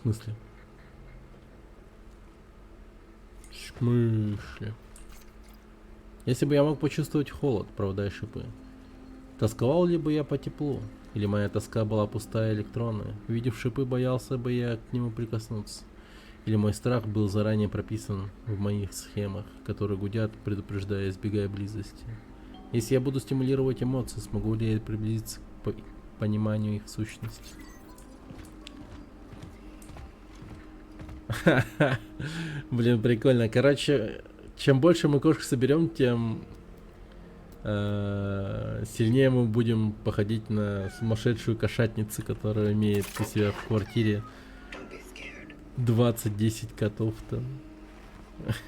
смысле? В смысле? Если бы я мог почувствовать холод, правда и шипы, тосковал ли бы я по теплу? Или моя тоска была пустая и электронная? Увидев шипы, боялся бы я к нему прикоснуться? Или мой страх был заранее прописан в моих схемах, которые гудят, предупреждая, избегая близости? Если я буду стимулировать эмоции, смогу ли я приблизиться к пониманию их сущности? Блин, прикольно. Короче, чем больше мы кошек соберем, тем сильнее мы будем походить на сумасшедшую кошатницу, которая имеет у себя в квартире 20-10 котов там.